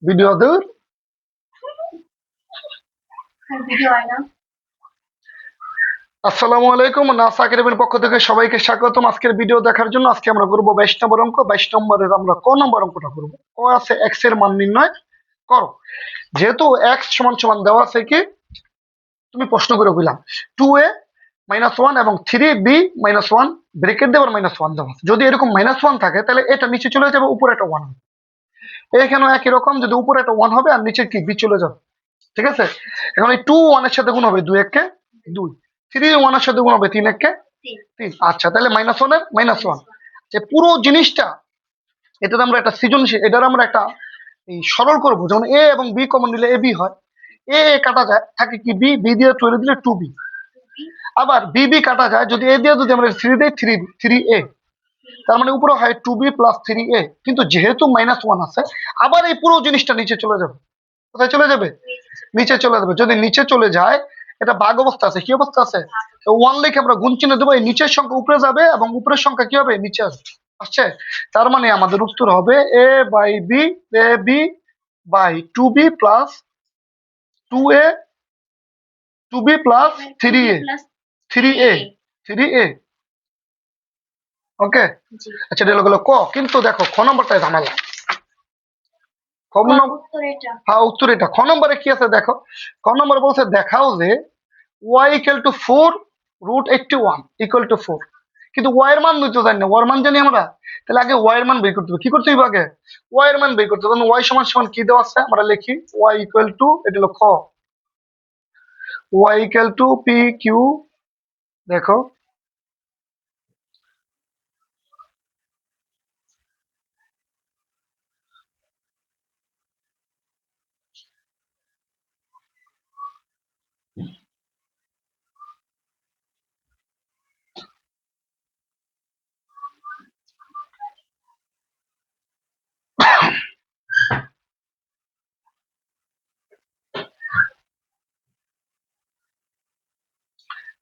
Video দূর video হয় না। আসসালামু আলাইকুম, নাসা একাডেমির পক্ষ থেকে সবাইকে স্বাগতম আজকের ভিডিও দেখার জন্য। আজকে আমরা করবো 22 নম্বর অঙ্ক। 22 নম্বরের আমরা ক নম্বর অঙ্কটা করবো। ক আছে এক্স এর মান নির্ণয় করো। যেহেতু এক্স সমান সমান দেওয়া আছে কি, তুমি প্রশ্ন করে বুঝলাম 2a -1 এবং 3b-1 ব্রেকেট দেওয়ার -1 দেওয়া আছে। যদি এরকম -1 থাকে তাহলে এটা নিচে চলে যাবে, উপরে একটা 1 হবে। এখানেও একই রকম, যদি উপরে একটা 1 হবে আর নিচে কি বি চলে যাবে। ঠিক আছে, এখন এই 2 1 এর সাথে গুণ হবে 2 1 কে 2, 3 1 এর সাথে গুণ হবে 3 1 কে 3। আচ্ছা, তাহলে -1 এর -1 যে পুরো জিনিসটা, এটার আমরা একটা সৃজনশীল, এটার আমরা একটা এই সরল করবো। যেমন এ এবং বি কমন নিলে এ বি হয়, এ কাটা যায়, থাকে কি বি, বি দিয়ে তৈরি দিলে 2b। আবার বি বি কাটা যায়, যদি এ দিয়ে যদি আমরা 3 দিই 3a, তার মানে উপরে হয় 2b + 3a। কিন্তু যেহেতু -1 আছে, আবার এই পুরো জিনিসটা নিচে চলে যাবে। কোথায় চলে যাবে? নিচে চলে যাবে। যদি নিচে চলে যায়, এটা ভাগ অবস্থা আছে। কি অবস্থা আছে? তো 1 লিখে আমরা গুণ চিহ্ন দেবো, এই নিচের সংখ্যা উপরে যাবে এবং উপরের সংখ্যা কি হবে? নিচে আসবে। আসছে? তার মানে আমাদের উত্তর হবে a/b 2b + 3a 3a। ওকে, আচ্ছা, এটা হলো ক। কিন্তু দেখো খ নম্বরটাই ঝামেলা। হ্যাঁ, উত্তর এটা। খ নম্বরে কি আছে দেখো। খ নম্বরে বলছে দেখাও যে y = 4√81 = 4। কিন্তু y এর মান তো জানি না, y এর মান জানি আমরা। তাহলে আগে y এর মান বের করতে হবে। কি করতে হবে? আগে y এর মান বের করতে হবে। y সমান সমান কি দেওয়া আছে আমরা লিখি, y = এটা হলো খ, y = pq। দেখো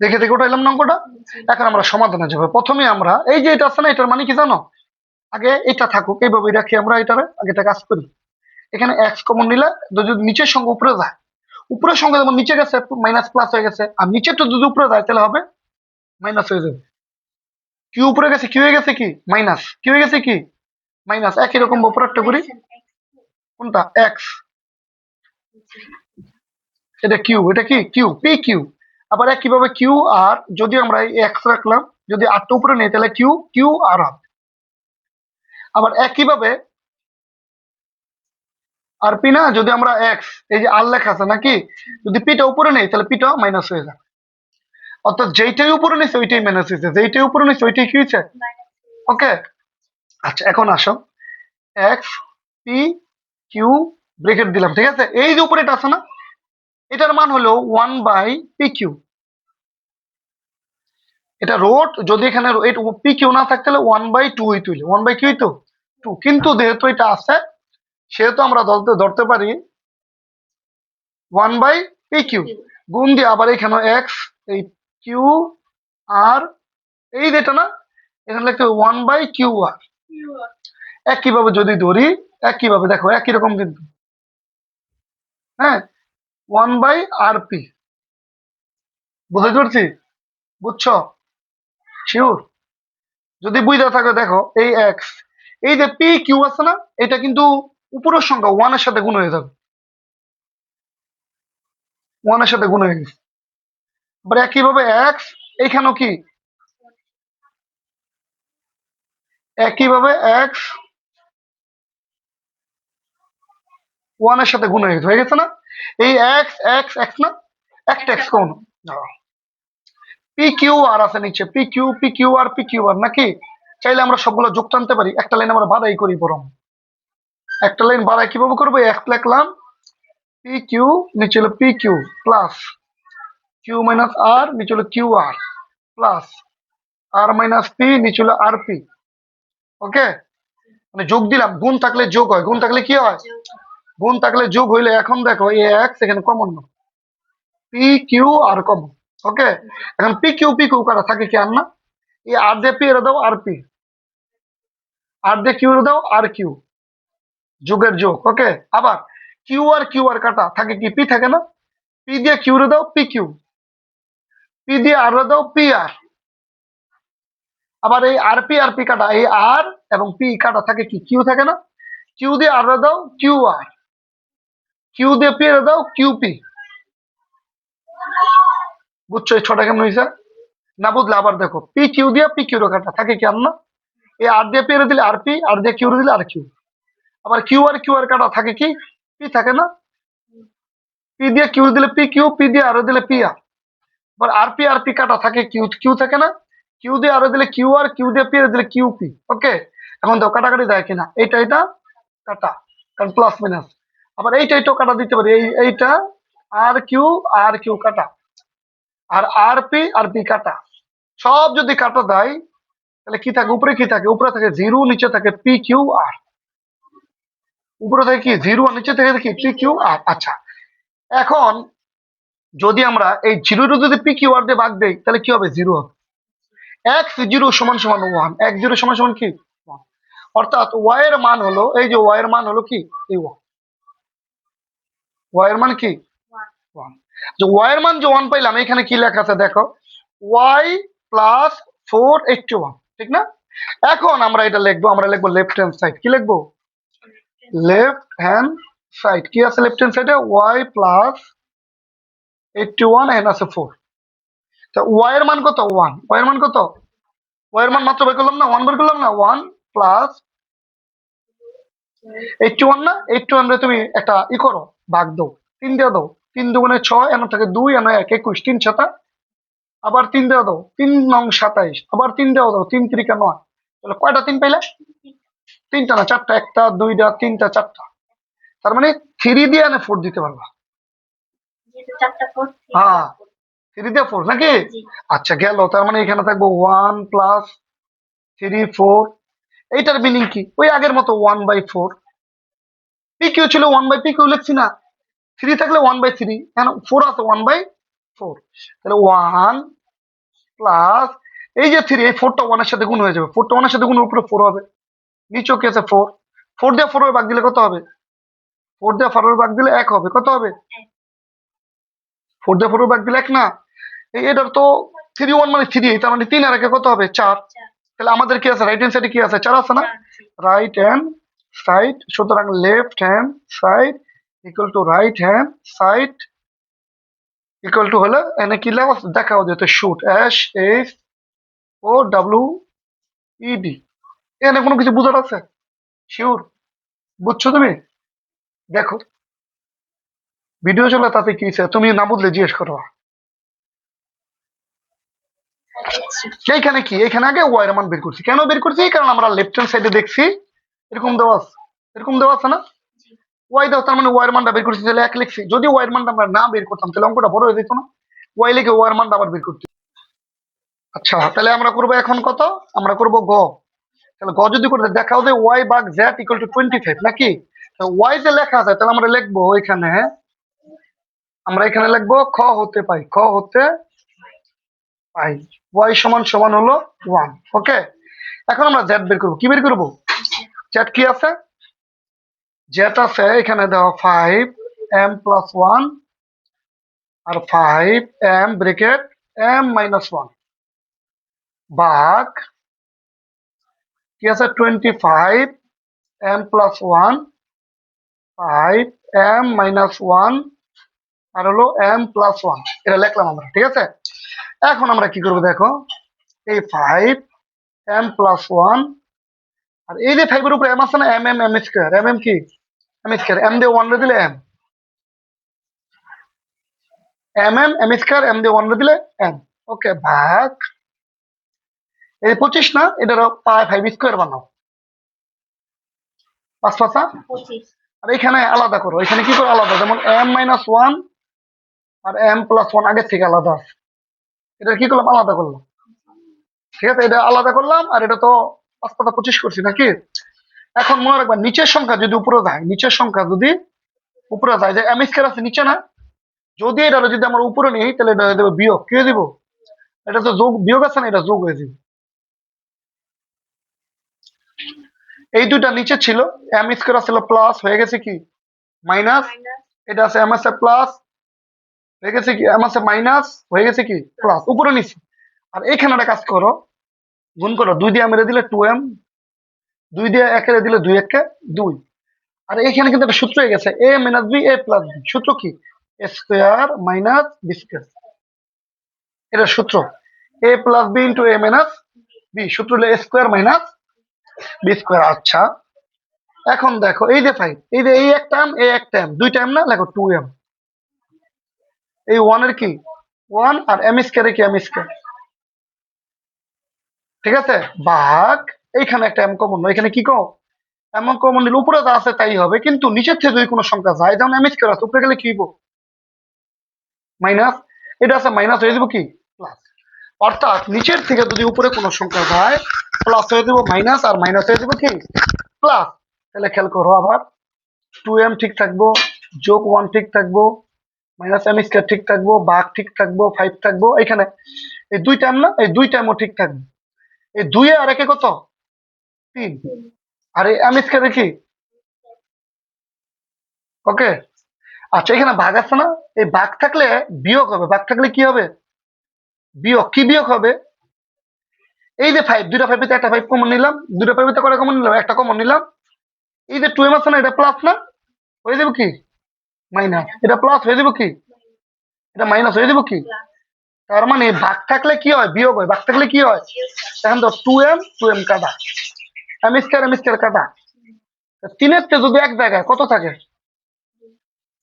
দেখে দেখে ওটা এলাম না অঙ্কটা। এখন আমরা সমাধানে যাবো। প্রথমে আমরা এই যে এটা আছে না, এটার মানে কি জানো? আগে এটা থাকুক, এইভাবে রাখি আমরা, এটারে আগে এটা কাজ করি। এখানে এক্স কমন নিলে যদি নিচের সংখ্যা উপরে যায়, উপরের সংখ্যা যেমন নিচে গেছে মাইনাস প্লাস হয়ে গেছে, আর নিচেরটা যদি উপরে যায় তাহলে হবে মাইনাস হয়ে যাবে। কিউ উপরে গেছে, কি হয়ে গেছে? কি মাইনাস, কি হয়ে গেছে? কি মাইনাস। একই রকম উপরেরটা করি, কোনটা? এক্স, এটা কিউ, এটা কি কিউ, পি কিউ। আবার একইভাবে কিউ আর, যদি আমরা এই এক্স রাখলাম, যদি আটটা উপরে নেই তাহলে কিউ কিউ আর হবে। আবার একইভাবে আর পি না, যদি আমরা এক্স, এই যে আর লেখা আছে নাকি, যদি পিটা উপরে নেই তাহলে পিটা মাইনাস হয়ে যায়। অর্থাৎ যেইটাই উপরে নিচ্ছে ওইটাই মাইনাস হয়েছে, যেইটাই উপরে নিচ্ছে ওইটাই কি হয়েছে? ওকে, আচ্ছা, এখন আসো এক্স পি কিউ ব্রেকেট দিলাম। ঠিক আছে, এই যে উপরে এটা আছে না, এটার মান হলো 1/pq। এটা রোড, যদি এখানে পি কিউ না থাকতে হলে 1/2 হইতো, 1/কি হইতো? 2। কিন্তু যেহেতু এটা আছে, সেহেতু আমরা ধরতে পারি 1/pq। গুণ দিয়ে আবার এখানে এক্স, এই কিউ আর, এই যেটা না, এখানে লিখতে 1/qr। একইভাবে যদি ধরি, একইভাবে দেখো একই রকম কিন্তু, হ্যাঁ, 1/rp। বুঝতে পারছি? বুঝছো? শিওর? যদি বুঝতে থাকে দেখো, এই এক্স, এই যে পি কিউ আছে না, এটা কিন্তু উপরের সংখ্যা 1 এর সাথে গুণ হয়ে যাবে, 1 এর সাথে গুণ হয়ে গেছে। আবার একইভাবে এক্স, এইখানেও কি একইভাবে এক্স 1 এর সাথে গুণ হয়ে গেছে না? এই এক্স এক্স এক্স না, একটা এক্স কোন পি কিউ আর আছে নিচে, পি কিউ আর নাকি? চাইলে আমরা সবগুলো যোগ টানতে পারি, একটা লাইন আমরা বাড়াই করি বরং। একটা লাইন বাড়াই কিভাবে করবো? এক্স লিখলাম, পি কিউ নিচে হলো P Q plus Q minus আর নিচে হলো Q R plus R minus P নিচে হলো আর পি। ওকে, মানে যোগ দিলাম। গুণ থাকলে যোগ হয়, গুণ থাকলে কি হয়? গুণ থাকলে যোগ হইলে, এখন দেখো এই এক্স এখানে কমন না, পি কিউ আর কমন। ওকে, এখন পি কিউ কারা থাকে? কি আর না, এই আর দিয়ে পি এর দাও আর পি, আর দিয়ে কিউ এর দাও আর কিউ। যোগের যোগ। ওকে, আবার কিউ আর কাটা থাকে কি, পি থাকে না, পি দিয়ে কিউ রে দাও পি কিউ, পি দিয়ে আর রে দাও পি আর। আবার এই আর পি কাটা, এই আর এবং পি কাটা থাকে কি, কিউ থাকে না, কিউ দিয়ে আর রে দাও কিউ আর, কিউ দিয়ে পি রে দাও কিউ পি। বুঝছো এই ছটা কেমন হয়েছে? না বুঝলে আবার দেখো, পি কিউ দিয়ে পি কিউ রে কাটা থাকে কি, আর না, এই আর দিয়ে পি রে দিলে আর পি, আর দিয়ে কিউ রে দিলে আর কিউ। আবার কিউ আর কাটা থাকে কি, পি থাকে না, পি দিয়ে কিউ দিলে পি কিউ, পি দিয়ে আর দিলে পি আর। আবার আর পি কাটা থাকে কিউ, কিউ থাকে না, কিউ দিয়ে আর দিলে কিউ আর, কিউ দিয়ে পি দিলে কিউ পি। ওকে, এখন দেখো কাটাকাটি দেয় কিনা, এটা কাটা, কারণ প্লাস মাইনাস। আবার এইটাও কাটা দিতে পারি, এইটা আর কিউ কাটা, আর পি কাটা। সব যদি কাটা দেয় তাহলে কি থাকে, উপরে কি থাকে, উপরে থাকে জিরো, নিচে থাকে পি কিউ আর। উপরে থাকে কি জিরো, আর নিচে থাকে কি পি কিউ আর। আচ্ছা, এখন যদি আমরা এই জিরোটা যদি পি কিউ আর দিয়ে ভাগ দেই তাহলে কি হবে, জিরো হবে। এক্স জিরো সমান সমান ওয়ান, এক্স জিরো সমান সমান কি, ওয়ান। অর্থাৎ ওয়াই এর মান হলো, এই যে ওয়াই এর মান হলো কি, এই ওয়ান। ওয়াই এর মান কি, ওয়ান। যে ওয়াই এর মান যে ওয়ান পাইলাম, এখানে কি লেখা আছে দেখো, ওয়াই প্লাস 481, ঠিক না? এখন আমরা এটা লিখবো, আমরা লিখবো লেফট হ্যান্ড সাইড। কি লিখবো, লেফট হ্যান্ড সাইড। কি আছে লেফট হ্যান্ড সাইডে, ওয়াই প্লাস 81 এন আছে 4। তা ওয়াই এর মান কত, ওয়ান। ওয়াই এর মান কত, ওয়াই এর মান মাত্র বের করলাম না, ওয়ান বের করলাম না, ওয়ান প্লাস 81 না, 81 রে তুমি একটা করো, ভাগ দাও, 3 দিয়ে দাও, 3 দুগুণে 6, এন থাকে 2, এন 1 21, 3 7, আবার 3 দেওয়া দাও, 3 নং 27, আবার 3 দেওয়া দাও, 3 3 9। তাহলে কয়টা 3 পাইলে, 3টা না 4টা, একটা 2টা 3টা 4টা। তার মানে 3 দিয়ে এনে 4 দিতে পারবা। যেহেতু চারটা ফোর, হ্যাঁ, 3 দিয়ে 4 নাকি। আচ্ছা গেল, তার মানে এখানে থাকবো 1 প্লাস 3 4। এইটার মিনিং কি, ওই আগের মতো 1/4। পি কিউ ছিল 1/পি কিউ, লিখছি না, 3 থাকলে 1/3, এখন 4 আছে 1/4। তাহলে 1 প্লাস, এই যে 3, এই 4টা 1 এর সাথে গুণ হয়ে যাবে, 4টা 1 এর সাথে গুণের উপরে 4 হবে, নিচেও কি আছে 4। 4 দিয়ে 4 এর ভাগ দিলে কত হবে, 4 দিয়ে 4 এর ভাগ দিলে 1 হবে, কত হবে, 4 দিয়ে 4 এর ভাগ দিলে 1 না। এটার তো 3 1 মানে 3, তার মানে 3 আর 1 কত হবে, 4। তাহলে আমাদের কি আছে, রাইট হ্যান্ড সাইডে কি আছে, 4 আছে না, রাইট হ্যান্ড সাইড। সুতরাং left hand side equal to right hand side equal to হলে এনে কি লেখা দেখাও যেত, শুট, SHOWED। এখানে কোনো কিছু বুঝার আছে, শিওর বুঝছো তুমি? দেখো ভিডিও চলে, তাতে কি হয়েছে, তুমি না বুঝলে জিজ্ঞেস করো। এইখানে কি, এখানে আগে ওয়াই এর মান বের করছি, কেন বের করছি, কারণ আমরা লেফট হ্যান্ড সাইডে দেখছি এরকম দেওয়া আছে, এরকম দেওয়া আছে না, ওয়াই দাও, তার মানে ওয়াই এর মানটা বের করছি, তাহলে 1 লিখছি। যদি ওয়াই এর মানটা আমরা না বের করতাম তাহলে অঙ্কটা বড় হয়ে যেত না, ওয়াই লিখে ওয়াই এর মানটা আবার বের করতে। আচ্ছা তাহলে আমরা করবো এখন কত, আমরা করবো গ। তাহলে গ যদি করতে দেখাও যে ওয়াই ভাগ জেড ইকুয়াল টু 25 নাকি, ওয়াই যে লেখা আছে তাহলে আমরা লিখবো এখানে, আমরা এখানে লিখবো খ হতে পাই, খ হতে পাই, ওয়াই সমান সমান হলো 1। ওকে, এখন আমরা জেড বের করবো, কি বের করবো, জেড কি আছে, জেড আছে এখানে দেখো 5m+1 আর 5m ব্রেকেট m-1 ভাগ কি আছে 25m+1 5m-1 আর হলো m+1, এটা লিখলাম আমরা, ঠিক আছে। এখন আমরা কি করবো দেখো, এই 5m+1 আর এই যে 5 এর উপরে m আছে না, m স্কয়ার, কি m স্কয়ার, m দিয়ে 1 রে দিলে m স্কয়ার, m দিয়ে 1 রে দিলে m। ওকে, ভাগ এই 25 না, এটারও 5 স্কয়ার বানাও, 5 5 25। আর এখানে আলাদা করো, এখানে কি করো আলাদা, যেমন m-1 আর m+1 আগের থেকে আলাদা আছে, এটা কি করলাম, আলাদা করলাম, ঠিক আছে, এটা আলাদা করলাম। আর এটা তো 5 5 25 করছি নাকি। এখন মনে রাখবা, নিচের সংখ্যা যদি উপরে যায়, নিচের সংখ্যা যদি উপরে যায়, যে m স্কয়ার আছে নিচে না, যদি এটা যদি আমরা উপরে নিই তাহলে এটা হয়ে যাবে বিয়োগ, কি হয়ে দিব, এটা তো যোগ, বিয়োগ আছে না, এটা যোগ হয়ে যাবে। এই দুইটা নিচে ছিল, এম স্কোয়ার আসলে প্লাস হয়ে গেছে কি মাইনাস, মাইনাস এটা আছে এম আছে প্লাস হয়ে গেছে কি, এম আছে মাইনাস হয়ে গেছে কি প্লাস, উপরে নিচে। আর এখানে একটা কাজ করো, গুণ করো, 2 দিয়ে মেরে দিলে 2m, 2 দিয়ে একে দিলে 2 একে 2। আর এখানে কিন্তু একটা সূত্র হয়ে গেছে, এ minus B A plus B, সূত্র কি এ স্কোয়ার মাইনাস বি স্কোয়ার, এটা সূত্র এ প্লাস বি ইন্টু এ মাইনাস বি, সূত্র হলো এ স্কোয়ার মাইনাস বি স্কোয়ার। আচ্ছা এখন দেখো এই যে ফাইভ, এই যে এই এক টার্ম এই এক টার্ম, দুই টার্ম না, লেখো 2m, এই ওয়ান এর কি ওয়ান, আর এম স্কোয়ার কি এম স্কোয়ার, ঠিক আছে, ভাগ এইখানে একটা এম কমন, এখানে কি কম এমন কমন নিলে উপরে যা আছে তাই হবে, কিন্তু নিচের থেকে যদি কোনো সংখ্যা যায়, যেমন এম স্কোয়ার আছে, উপরে গেলে কি হইব মাইনাস, এটা আছে মাইনাস হয়ে যাবো কি প্লাস। অর্থাৎ নিচের থেকে যদি উপরে কোনো সংখ্যা যায়, প্লাস হয়ে যাবো মাইনাস, আর মাইনাস হয়ে যাবো কি প্লাস। তাহলে খেয়াল করো আবার, 2m ঠিক থাকবো, যোগ 1 ঠিক থাকবো, মাইনাস এম স্কোয়ার ঠিক থাকবো, ভাগ ঠিক থাকবো, 5 থাকবো, এখানে এই দুই টার্ম না, এই দুই টার্মও ঠিক থাকবে। এই 2 আর একে কত 3, আর এই এম স্কোয়ার কি ওকে। আচ্ছা এখানে ভাগ আছে না, এই ভাগ থাকলে বিয়োগ হবে, ভাগ থাকলে কি হবে বিয়োগ, কি বিয়োগ হবে, এই যে 5, দুইটা 5 একটা 5 কমন নিলাম, দুইটা 5 করে কমন নিলাম, একটা কমন নিলাম, এই যে 2m আছে না, এটা প্লাস না হয়ে যাবে কি মাইনাস, এটা প্লাস হয়ে যাবে কি, এটা মাইনাস হয়ে যাবে কি। তার মানে ভাগ থাকলে কি হয় বিয়োগ হয়, ভাগ থাকলে কি হয়, এখন তো 2m কাটা, এম স্কোয়ার কাটা, তিনের তে যদি এক জায়গায় কত থাকে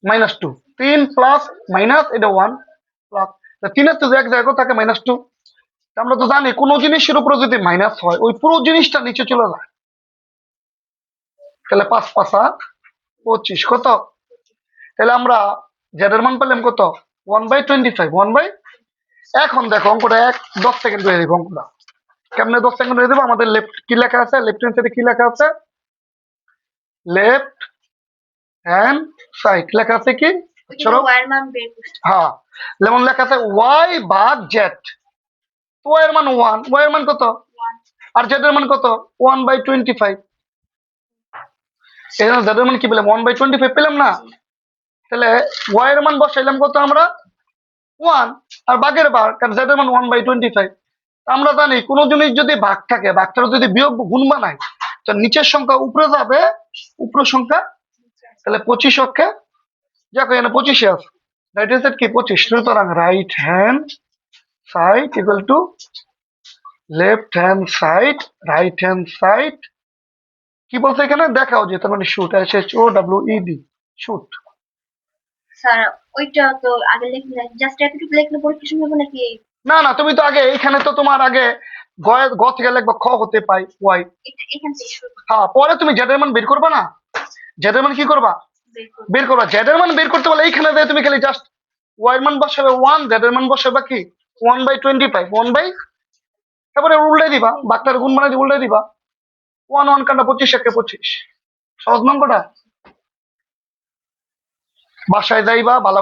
-2, 3 প্লাস মাইনাস এটা 1 প্লাস, তিনের তে যদি এক জায়গায় কত থাকে -2। আমরা তো জানি কোন জিনিসের উপরে যদি মাইনাস হয়, ওই পুরো জিনিসটা নিচে চলে যায়। তাহলে 5 5 25 কত, তাহলে আমরা জেড এর মান পেলাম কত 1/25, 1 বাই। এখন দেখো অঙ্কটা 10 সেকেন্ড হয়ে যাবে, অঙ্কটা কেমনে 10 সেকেন্ড হয়ে যাবে, আমাদের লেফট কি লেখা আছে, লেফট হ্যান্ড সাইডে কি লেখা আছে, লেফট হ্যান্ড সাইড লেখা আছে কি চলো, ওয়ার মান বের করতে হ্যাঁ যেমন লেখা আছে ওয়াই ভাগ জেড, ওয়াই এর মান 1, ওয়াই এর মান কত, আর জেড এর মান কত 1/25, এই জন্য জেড এর মান কি পেলাম 1/25 পেলাম না। তাহলে ওয়াই এর মান বসাইলাম কত আমরা 1, আর ভাগের ভাগ, কারণ জেড এর মান 1/25। আমরা জানি কোন জিনিস যদি ভাগ থাকে, ভাগটা যদি বিয়োগ গুণ বানায়, তো নিচের সংখ্যা উপরে যাবে, উপরের সংখ্যা, তাহলে 25 অক্ষে দেখো এখানে 25 আছে, রাইট হ্যান্ড সাইড কি 25, সুতরাং right hand side equal to left hand side, right hand side কি বলছে এখানে দেখাও যে, তার মানে শুট, SHOWED শুট। স্যার ওইটা তো আগে লিখলে, জাস্ট এতটুকু লিখলে পরীক্ষার সময় হবে নাকি? না না, তুমি তো আগে এইখানে তো তোমার আগে গ থেকে লিখবা খ হতে পাই ওয়াই, এখান থেকে শুরু হ্যাঁ পরে তুমি জেড এর মান বের করবা না, জেড এর মান কি করবা বের করবো। বের করবা, জেড এর মান বের করতে পারলে এইখানে দিয়ে তুমি খালি জাস্ট ওয়াই এর মান বসাবে 1, জেড এর মান বসাবে কি 1/25, 1 বাই, তারপরে উল্টাই দিবা, বাক্তার গুণ মানে উল্টাই দিবা, 1 1 কাটা 25 একে 25, সহজ অঙ্কটা বাসায় যাইবা ভালো